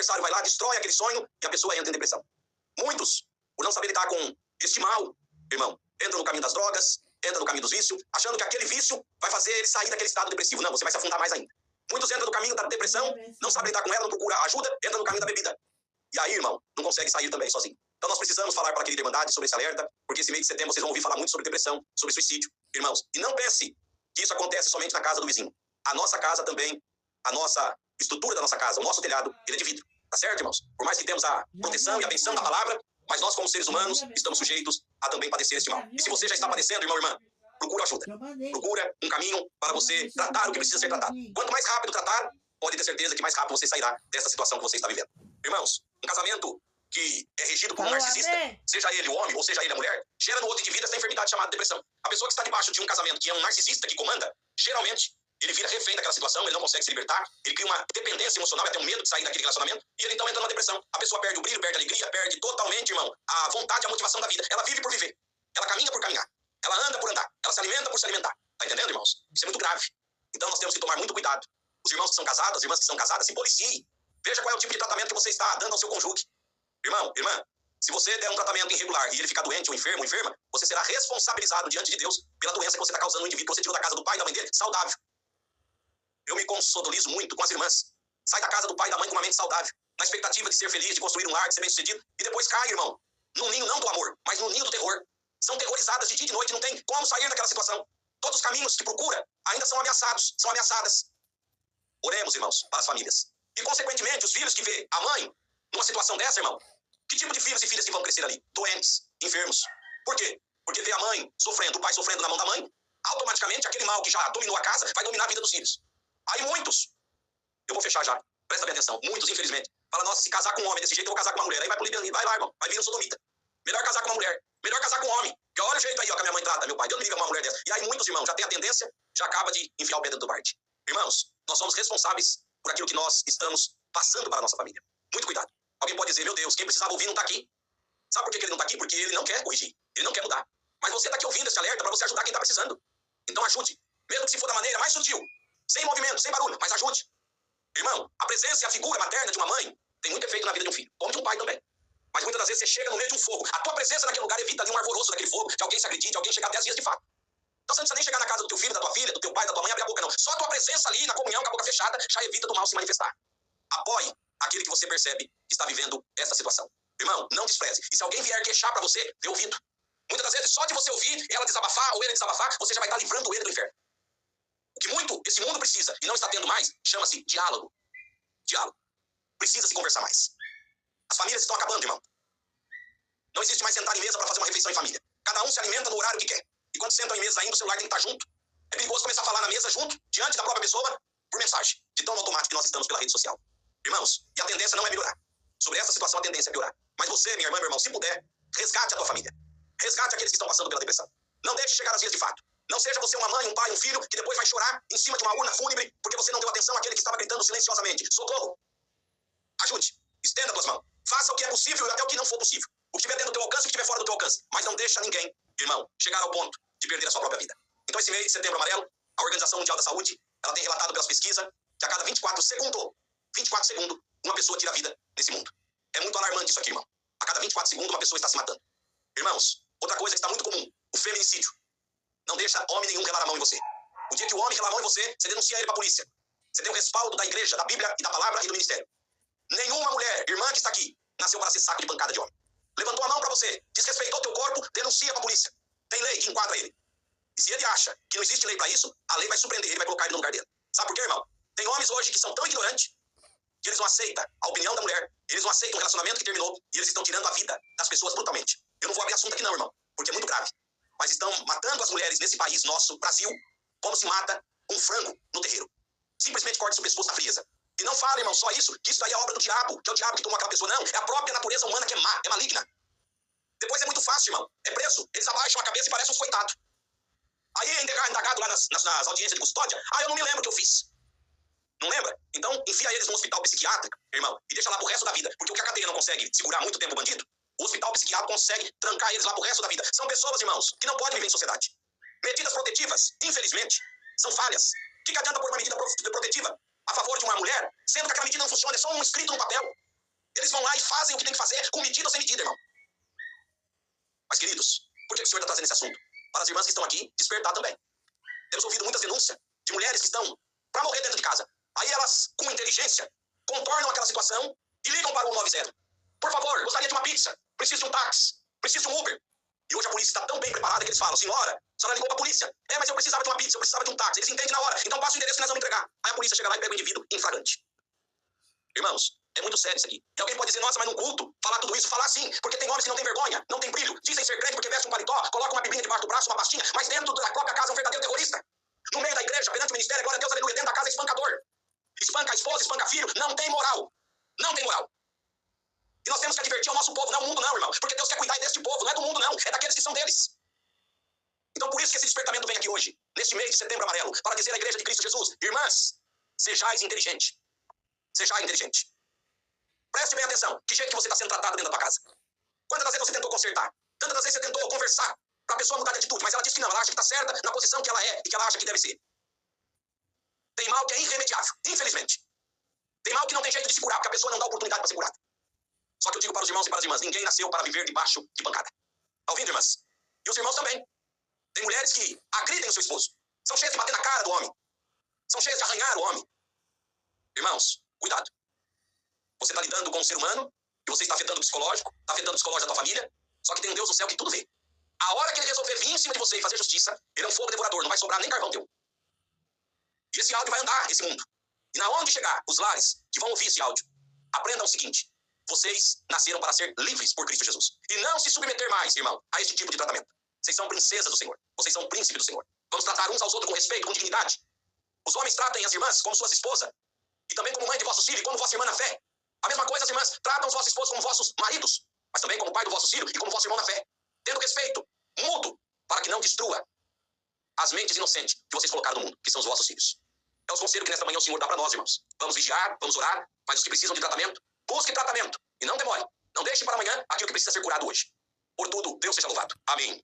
adversário vai lá, destrói aquele sonho e a pessoa entra em depressão. Muitos, por não saber lidar com este mal, irmão, entra no caminho das drogas, entra no caminho dos vícios, achando que aquele vício vai fazer ele sair daquele estado depressivo. Não, você vai se afundar mais ainda. Muitos entram no caminho da depressão, não sabem lidar com ela, não procura ajuda, entra no caminho da bebida. E aí, irmão, não consegue sair também sozinho. Então nós precisamos falar para a querida Irmandade sobre esse alerta, porque esse mês de setembro vocês vão ouvir falar muito sobre depressão, sobre suicídio, irmãos. E não pense que isso acontece somente na casa do vizinho. A nossa casa também, a nossa estrutura da nossa casa, o nosso telhado, ele é de vidro. Tá certo, irmãos? Por mais que temos a proteção e a benção da palavra, mas nós como seres humanos estamos sujeitos a também padecer este mal. E se você já está padecendo, irmão, irmã, procura ajuda. Procura um caminho para você tratar o que precisa ser tratado. Quanto mais rápido tratar, pode ter certeza que mais rápido você sairá dessa situação que você está vivendo. Irmãos, um casamento que é regido por um narcisista, seja ele o homem ou seja ele a mulher, gera no outro indivíduo essa enfermidade chamada depressão. A pessoa que está debaixo de um casamento que é um narcisista que comanda, geralmente, ele vira refém daquela situação, ele não consegue se libertar, ele cria uma dependência emocional, até um medo de sair daquele relacionamento, e ele então entra numa depressão. A pessoa perde o brilho, perde a alegria, perde totalmente, irmão, a vontade, a motivação da vida. Ela vive por viver, ela caminha por caminhar, ela anda por andar, ela se alimenta por se alimentar. Tá entendendo, irmãos? Isso é muito grave. Então nós temos que tomar muito cuidado. Os irmãos que são casados, as irmãs que são casadas, se policiem. Veja qual é o tipo de tratamento que você está dando ao seu cônjuge. Irmão, irmã, se você der um tratamento irregular e ele ficar doente ou enfermo, enferma, você será responsabilizado diante de Deus pela doença que você está causando no indivíduo que você tirou da casa do pai e da mãe dele, saudável. Eu me consolizo muito com as irmãs. Sai da casa do pai e da mãe com uma mente saudável, na expectativa de ser feliz, de construir um lar, de ser bem-sucedido, e depois cai, irmão, num ninho não do amor, mas num ninho do terror. São terrorizadas de dia e de noite, não tem como sair daquela situação. Todos os caminhos que procura ainda são ameaçados, são ameaçadas. Oremos, irmãos, para as famílias. E, consequentemente, os filhos que vê a mãe numa situação dessa, irmão, que tipo de filhos e filhas que vão crescer ali? Doentes, enfermos. Por quê? Porque vê a mãe sofrendo, o pai sofrendo na mão da mãe, automaticamente aquele mal que já dominou a casa vai dominar a vida dos filhos. Aí muitos, eu vou fechar já, presta bem atenção, muitos, infelizmente, falam, nossa, se casar com um homem desse jeito, eu vou casar com uma mulher. Aí vai pro liberalismo, vai lá, irmão, vai vir um sodomita. Melhor casar com uma mulher, melhor casar com um homem. Porque olha o jeito aí, ó, que a minha mãe trata, meu pai, Deus me liga com uma mulher dessa. E aí muitos, irmãos, já tem a tendência, já acaba de enfiar o pé dentro do barde. Irmãos, nós somos responsáveis por aquilo que nós estamos passando para a nossa família. Muito cuidado. Alguém pode dizer, meu Deus, quem precisava ouvir não está aqui. Sabe por que ele não está aqui? Porque ele não quer corrigir, ele não quer mudar. Mas você está aqui ouvindo esse alerta para você ajudar quem está precisando. Então ajude, mesmo que se for da maneira mais sutil, sem movimento, sem barulho, mas ajude. Irmão, a presença e a figura materna de uma mãe tem muito efeito na vida de um filho, como de um pai também. Mas muitas das vezes você chega no meio de um fogo, a tua presença naquele lugar evita ali um arvoroço daquele fogo, de alguém se agredir, de alguém chegar até as vias de fato. Então você não precisa nem chegar na casa do teu filho, da tua filha, do teu pai, da tua mãe, abrir a boca não. Só a tua presença ali na comunhão, com a boca fechada, já evita do mal se manifestar. Apoie aquele que você percebe que está vivendo essa situação. Irmão, não despreze. E se alguém vier queixar para você, dê ouvido. Muitas das vezes, só de você ouvir ela desabafar ou ele desabafar, você já vai estar livrando ele do inferno. O que muito esse mundo precisa, e não está tendo mais, chama-se diálogo. Diálogo. Precisa se conversar mais. As famílias estão acabando, irmão. Não existe mais sentar em mesa para fazer uma refeição em família. Cada um se alimenta no horário que quer. E quando sentam em mesa ainda, o celular tem que estar junto. É perigoso começar a falar na mesa junto, diante da própria pessoa, por mensagem. De tão automático que nós estamos pela rede social. Irmãos, e a tendência não é melhorar. Sobre essa situação, a tendência é piorar. Mas você, minha irmã, meu irmão, se puder, resgate a tua família. Resgate aqueles que estão passando pela depressão. Não deixe chegar às vias de fato. Não seja você uma mãe, um pai, um filho, que depois vai chorar em cima de uma urna fúnebre porque você não deu atenção àquele que estava gritando silenciosamente. Socorro! Ajude. Estenda tuas mãos. Faça o que é possível e até o que não for possível. O que estiver dentro do teu alcance e o que estiver fora do teu alcance. Mas não deixa ninguém, irmão, chegar ao ponto de perder a sua própria vida. Então esse mês de Setembro Amarelo, a Organização Mundial da Saúde, ela tem relatado pelas pesquisas que a cada 24 segundos, uma pessoa tira a vida nesse mundo. É muito alarmante isso aqui, irmão. A cada 24 segundos, uma pessoa está se matando. Irmãos, outra coisa que está muito comum, o feminicídio. Não deixa homem nenhum relar a mão em você. O dia que o homem relar a mão em você, você denuncia ele para a polícia. Você tem o respaldo da igreja, da Bíblia e da palavra e do ministério. Nenhuma mulher, irmã que está aqui, nasceu para ser saco de pancada de homem. Levantou a mão para você, desrespeitou teu corpo, denuncia para a polícia. Tem lei que enquadra ele. E se ele acha que não existe lei para isso, a lei vai surpreender ele, vai colocar ele no lugar dele. Sabe por quê, irmão? Tem homens hoje que são tão ignorantes que eles não aceitam a opinião da mulher, eles não aceitam o relacionamento que terminou e eles estão tirando a vida das pessoas brutalmente. Eu não vou abrir assunto aqui não, irmão, porque é muito grave. Mas estão matando as mulheres nesse país nosso, Brasil, como se mata um frango no terreiro. Simplesmente corta o pescoço da frieza. E não fala, irmão, só isso, que isso daí é obra do diabo, que é o diabo que tomou aquela pessoa. Não, é a própria natureza humana que é má, é maligna. Depois é muito fácil, irmão. É preso, eles abaixam a cabeça e parecem uns coitados. Aí é indagado lá nas audiências de custódia. Ah, eu não me lembro o que eu fiz. Não lembra? Então, enfia eles no hospital psiquiátrico, irmão, e deixa lá pro resto da vida. Porque o que a cadeia não consegue segurar muito tempo o bandido, o hospital psiquiátrico consegue trancar eles lá pro resto da vida. São pessoas, irmãos, que não podem viver em sociedade. Medidas protetivas, infelizmente, são falhas. O que adianta pôr uma medida protetiva a favor de uma mulher, sendo que aquela medida não funciona, é só um escrito no papel? Eles vão lá e fazem o que tem que fazer, com medida ou sem medida, irmão. Mas, queridos, por que o senhor está trazendo esse assunto? Para as irmãs que estão aqui, despertar também. Temos ouvido muitas denúncias de mulheres que estão para morrer dentro de casa. Aí elas, com inteligência, contornam aquela situação e ligam para o 190. Por favor, gostaria de uma pizza, preciso de um táxi, preciso de um Uber. E hoje a polícia está tão bem preparada que eles falam, senhora, a senhora ligou para a polícia. Mas eu precisava de uma pizza, eu precisava de um táxi. Eles entendem na hora, então passa o endereço que nós vamos entregar. Aí a polícia chega lá e pega o indivíduo em flagrante. Irmãos, é muito sério isso aqui. E alguém pode dizer, nossa, mas no culto, falar tudo isso, falar sim, porque tem homens que não têm vergonha, não tem brilho, dizem ser crente porque vestem um paletó, colocam uma biblinha debaixo do braço, uma pastinha, mas dentro da própria casa é um verdadeiro terrorista. No meio da igreja, perante o ministério, glória a Deus, aleluia, dentro da casa é espancador. Espanca a esposa, espanca filho, não tem moral. Não tem moral. E nós temos que advertir ao nosso povo, não é o mundo não, irmão, porque Deus quer cuidar deste povo, não é do mundo não, é daqueles que são deles. Então por isso que esse despertamento vem aqui hoje, neste mês de setembro amarelo, para dizer à igreja de Cristo Jesus, irmãs, sejais inteligente. Sejais inteligente. Preste bem atenção, que jeito que você está sendo tratada dentro da tua casa. Quantas vezes você tentou consertar? Tantas vezes você tentou conversar para a pessoa mudar de atitude, mas ela diz que não, ela acha que está certa na posição que ela é e que ela acha que deve ser. Tem mal que é irremediável, infelizmente. Tem mal que não tem jeito de se curar, porque a pessoa não dá oportunidade para ser curada. Só que eu digo para os irmãos e para as irmãs, ninguém nasceu para viver debaixo de pancada. Está ouvindo, irmãs? E os irmãos também. Tem mulheres que agridem o seu esposo. São cheias de bater na cara do homem. São cheias de arranhar o homem. Irmãos, cuidado. Você está lidando com um ser humano e você está afetando o psicológico, está afetando o psicológico da tua família, só que tem um Deus do céu que tudo vê. A hora que ele resolver vir em cima de você e fazer justiça, ele é um fogo devorador, não vai sobrar nem carvão teu. E esse áudio vai andar nesse mundo. E na onde chegar, os lares que vão ouvir esse áudio, aprendam o seguinte, vocês nasceram para ser livres por Cristo Jesus. E não se submeter mais, irmão, a este tipo de tratamento. Vocês são princesas do Senhor. Vocês são príncipes do Senhor. Vamos tratar uns aos outros com respeito, com dignidade. Os homens tratem as irmãs como suas esposas. E também como mãe de vossos filhos e como vossa irmã na fé. A mesma coisa, as irmãs tratam os vossos esposos como vossos maridos. Mas também como pai do vosso filho e como vosso irmão na fé. Tendo respeito, mútuo, para que não destrua as mentes inocentes que vocês colocaram no mundo, que são os vossos filhos. É o conselho que nesta manhã o Senhor dá para nós, irmãos. Vamos vigiar, vamos orar, mas os que precisam de tratamento, busquem tratamento. E não demore. Não deixe para amanhã aquilo que precisa ser curado hoje. Por tudo, Deus seja louvado. Amém.